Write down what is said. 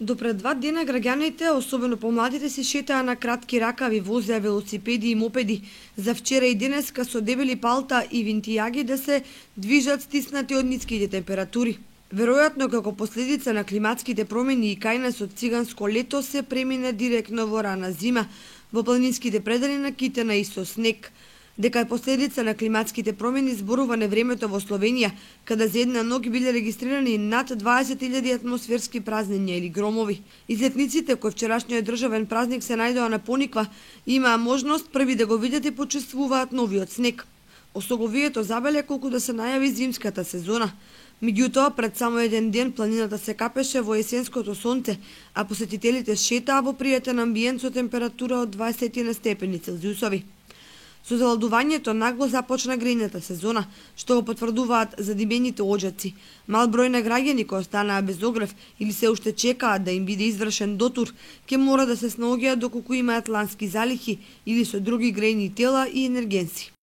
До пред 2 дена граѓаните, особено помладите, се шетаа на кратки ракави, возеа велосипеди и мопеди. За вчера и денеска со дебели палта и винтијаги да се движат стиснати од ниските температури. Веројатно како последица на климатските промени и кајнесот циганско лето се премине директно во рана зима, во планинските предели на Китена и со снег. Дека е последица на климатските промени зборува невремето во Словенија, каде за една ноќ биле регистрирани над 20.000 атмосферски празнења или громови. Излетниците кои вчерашниот државен празник се најдоа на Пониква, имаа можност први да го видат и почувствуваат новиот снег. Осоговието забеле колку да се најави зимската сезона. Меѓутоа, пред само еден ден планината се капеше во есенското сонце, а посетителите шетаа во пријатен амбиент со температура од 20 степени Целзиусови. Со заладувањето нагло започна грејната сезона, што го потврдуваат задимените оџаци. Мал број на граѓани кои останаа без огрев или се уште чекаат да им биде извршен дотур, ќе мора да се снаоѓаат доколку имаат лански залихи или со други грејни тела и енергенси.